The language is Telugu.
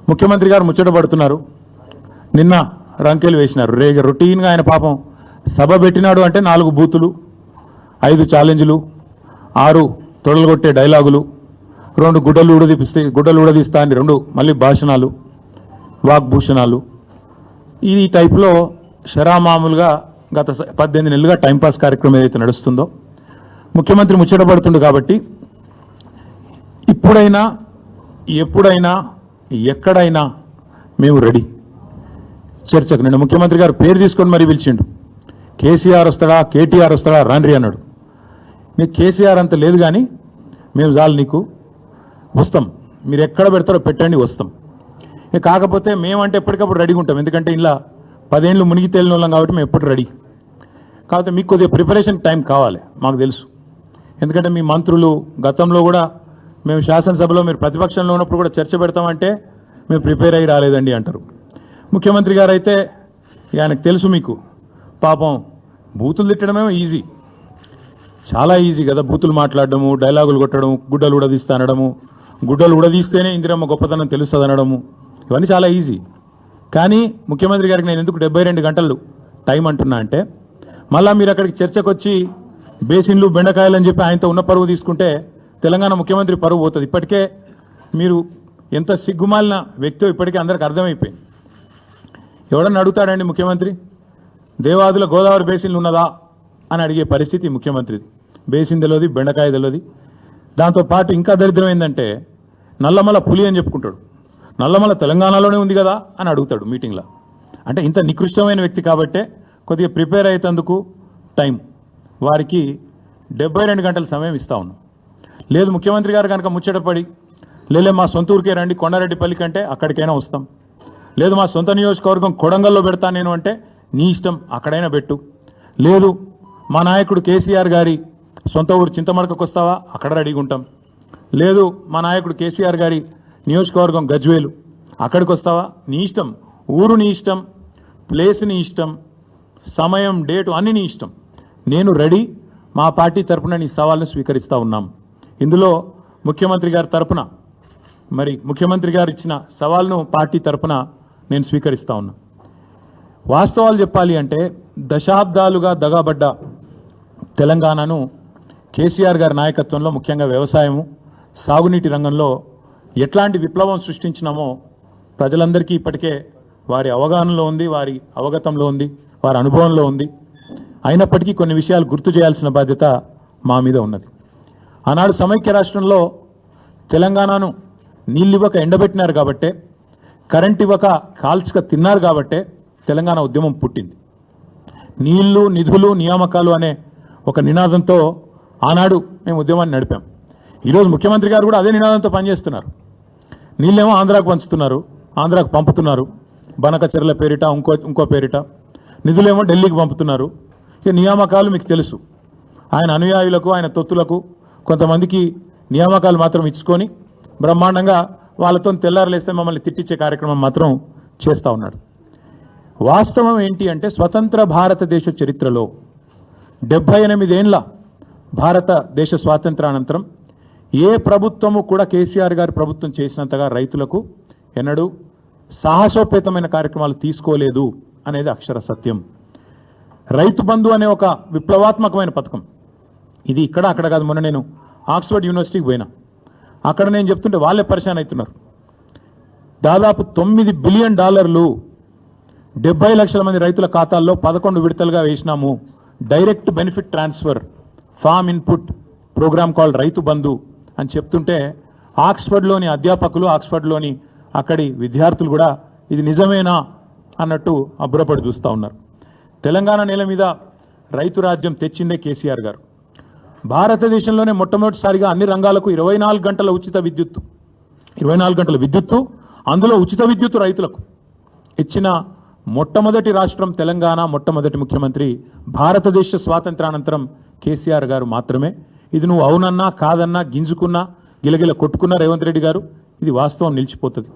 ముఖ్యమంత్రి గారు ముచ్చట పడుతున్నారు. నిన్న రంకెలు వేసినారు. రొటీన్గా ఆయన పాపం సభ పెట్టినాడు అంటే 4 బూతులు, 5 ఛాలెంజ్లు, 6 తొడలుగొట్టే డైలాగులు, 2 గుడ్డలు ఊడదీస్తా అని 2 మళ్ళీ భాషణాలు, వాగ్భూషణాలు. ఈ టైప్లో షరామామూలుగా గత 18 నెలలుగా టైంపాస్ కార్యక్రమం ఏదైతే నడుస్తుందో ముఖ్యమంత్రి ముచ్చట పడుతుండు. కాబట్టి ఇప్పుడైనా ఎప్పుడైనా ఎక్కడైనా మేము రెడీ చర్చకు. నిన్న ముఖ్యమంత్రి గారు పేరు తీసుకొని మరీ పిలిచిండు. కేసీఆర్ వస్తాడా, కేటీఆర్ వస్తాడా, రాండ్రి అన్నాడు. నీకు కేసీఆర్ అంత లేదు కానీ మేము చాలు నీకు, వస్తాం, మీరు ఎక్కడ పెడతారో పెట్టండి, వస్తాం. కాకపోతే మేమంటే ఎప్పటికప్పుడు రెడీగా ఉంటాం. ఎందుకంటే ఇలా 10 ఏళ్ళు మునిగి తేలిన వాళ్ళం కాబట్టి మేము ఎప్పుడు రెడీ. కాకపోతే మీకు కొద్దిగా ప్రిపరేషన్ టైం కావాలి, మాకు తెలుసు. ఎందుకంటే మీ మంత్రులు గతంలో కూడా మేము శాసనసభలో మీరు ప్రతిపక్షంలో ఉన్నప్పుడు కూడా చర్చ పెడతామంటే మేము ప్రిపేర్ అయ్యి రాలేదండి అంటారు. ముఖ్యమంత్రి గారు అయితే ఆయనకు తెలుసు, మీకు పాపం బూతులు తిట్టడమేమో ఈజీ, చాలా ఈజీ కదా. బూతులు మాట్లాడడము, డైలాగులు కొట్టడం, గుడ్డలు ఉడదీస్తా అనడము, గుడ్డలు ఉడదీస్తేనే ఇందిరమ్మ గొప్పతనం తెలుస్తుంది అనడము, ఇవన్నీ చాలా ఈజీ. కానీ ముఖ్యమంత్రి గారికి నేను ఎందుకు 72 గంటలు టైం అంటున్నా అంటే, మళ్ళీ మీరు అక్కడికి చర్చకు వచ్చి బేసిన్లు బెండకాయలు అని చెప్పి ఆయనతో ఉన్న పరువు తీసుకుంటే తెలంగాణ ముఖ్యమంత్రి పరువు పోతుంది. ఇప్పటికే మీరు ఎంత సిగ్గుమాలిన వ్యక్తో ఇప్పటికే అందరికి అర్థమైపోయింది. ఎవడన్నా అడుగుతాడండి ముఖ్యమంత్రి, దేవాదుల గోదావరి బేసిన్లు ఉన్నదా అని అడిగే పరిస్థితి ముఖ్యమంత్రిది. బేసిన్ తెలియదు, బెండకాయ తెలియదు. దాంతోపాటు ఇంకా దరిద్రం ఏంటంటే నల్లమల పులి అని చెప్పుకుంటాడు. నల్లమల తెలంగాణలోనే ఉంది కదా అని అడుగుతాడు మీటింగ్లో. అంటే ఇంత నికృష్టమైన వ్యక్తి కాబట్టే కొద్దిగా ప్రిపేర్ అయ్యేందుకు టైం, వారికి 72 గంటల సమయం ఇస్తా ఉన్నాం. లేదు ముఖ్యమంత్రి గారు కనుక ముచ్చటపడి, లేలే మా సొంత ఊరికే రండి కొండారెడ్డిపల్లి కంటే అక్కడికైనా వస్తాం, లేదు మా సొంత నియోజకవర్గం కొడంగల్లో పెడతా నేను అంటే నీ ఇష్టం, అక్కడైనా పెట్టు, లేదు మా నాయకుడు కేసీఆర్ గారి సొంత ఊరు చింతమడకకు వస్తావా, అక్కడ రెడీగా ఉంటాం, లేదు మా నాయకుడు కేసీఆర్ గారి నియోజకవర్గం గజ్వేలు, అక్కడికి వస్తావా, నీ ఇష్టం, ఊరు నీ ఇష్టం, ప్లేస్ నీ ఇష్టం, సమయం డేటు అన్నీ నీ ఇష్టం, నేను రెడీ, మా పార్టీ తరఫున నీ సవాల్ను స్వీకరిస్తూ ఉన్నాం. ఇందులో ముఖ్యమంత్రి గారి తరఫున, మరి ముఖ్యమంత్రి గారు ఇచ్చిన సవాల్ను పార్టీ తరఫున నేను స్వీకరిస్తూ ఉన్నా. వాస్తవాలు చెప్పాలి అంటే దశాబ్దాలుగా దగాబడ్డ తెలంగాణను కేసీఆర్ గారి నాయకత్వంలో ముఖ్యంగా వ్యవసాయము, సాగునీటి రంగంలో ఎట్లాంటి విప్లవం సృష్టించినామో ప్రజలందరికీ ఇప్పటికే వారి అవగాహనలో ఉంది, వారి అవగతంలో ఉంది, వారి అనుభవంలో ఉంది. అయినప్పటికీ కొన్ని విషయాలు గుర్తు చేయాల్సిన బాధ్యత మా మీద ఉన్నది. ఆనాడు సమైక్య రాష్ట్రంలో తెలంగాణను నీళ్ళు ఇవ్వక ఎండబెట్టినారు కాబట్టే, కరెంట్ ఇవ్వక కాల్చక తిన్నారు కాబట్టే తెలంగాణ ఉద్యమం పుట్టింది. నీళ్లు, నిధులు, నియామకాలు అనే ఒక నినాదంతో ఆనాడు మేము ఉద్యమాన్ని నడిపాం. ఈరోజు ముఖ్యమంత్రి గారు కూడా అదే నినాదంతో పనిచేస్తున్నారు. నీళ్ళేమో ఆంధ్రాకు పంచుతున్నారు, ఆంధ్రాకు పంపుతున్నారు, బనకచెర్ల పేరిట, ఇంకో పేరిట. నిధులేమో ఢిల్లీకి పంపుతున్నారు. ఇక నియామకాలు మీకు తెలుసు, ఆయన అనుయాయులకు, ఆయన తొత్తులకు కొంతమందికి నియామకాలు మాత్రం ఇచ్చుకొని బ్రహ్మాండంగా వాళ్ళతో తెల్లారలేస్తే మమ్మల్ని తిట్టించే కార్యక్రమం మాత్రం చేస్తూ ఉన్నాడు. వాస్తవం ఏంటి అంటే స్వతంత్ర భారతదేశ చరిత్రలో 78 ఏళ్ళ భారతదేశ స్వాతంత్రానంతరం ఏ ప్రభుత్వము కూడా కేసీఆర్ గారి ప్రభుత్వం చేసినంతగా రైతులకు ఎన్నడూ సాహసోపేతమైన కార్యక్రమాలు తీసుకోలేదు అనేది అక్షర సత్యం. రైతు బంధు అనే ఒక విప్లవాత్మకమైన పథకం, ఇది ఇక్కడ అక్కడ కాదు. మొన్న నేను ఆక్స్ఫర్డ్ యూనివర్సిటీకి పోయినా, అక్కడ నేను చెప్తుంటే వాళ్ళే పరిశాన్ అవుతున్నారు. దాదాపు $9 బిలియన్ 70 లక్షల మంది రైతుల ఖాతాల్లో 11 విడతలుగా వేసినాము. Direct benefit transfer farm input programme called Rythu Bandhu అని చెప్తుంటే ఆక్స్ఫర్డ్లోని అధ్యాపకులు, ఆక్స్ఫర్డ్లోని అక్కడి విద్యార్థులు కూడా ఇది నిజమేనా అన్నట్టు అబ్బురపడి చూస్తూ ఉన్నారు. తెలంగాణ నేల మీద రైతు రాజ్యం తెచ్చిందే కేసీఆర్ గారు. భారతదేశంలోనే మొట్టమొదటిసారిగా అన్ని రంగాలకు 24 గంటల ఉచిత విద్యుత్తు, 24 గంటల విద్యుత్తు, అందులో ఉచిత విద్యుత్తు రైతులకు ఇచ్చిన మొట్టమొదటి రాష్ట్రం తెలంగాణ. మొట్టమొదటి ముఖ్యమంత్రి భారతదేశ స్వాతంత్రానంతరం కేసీఆర్ గారు మాత్రమే. ఇది నువ్వు అవునన్నా కాదన్నా, గింజుకున్నా గిలగిల కొట్టుకున్నా రేవంత్ రెడ్డి గారు, ఇది వాస్తవం నిలిచిపోతుంది.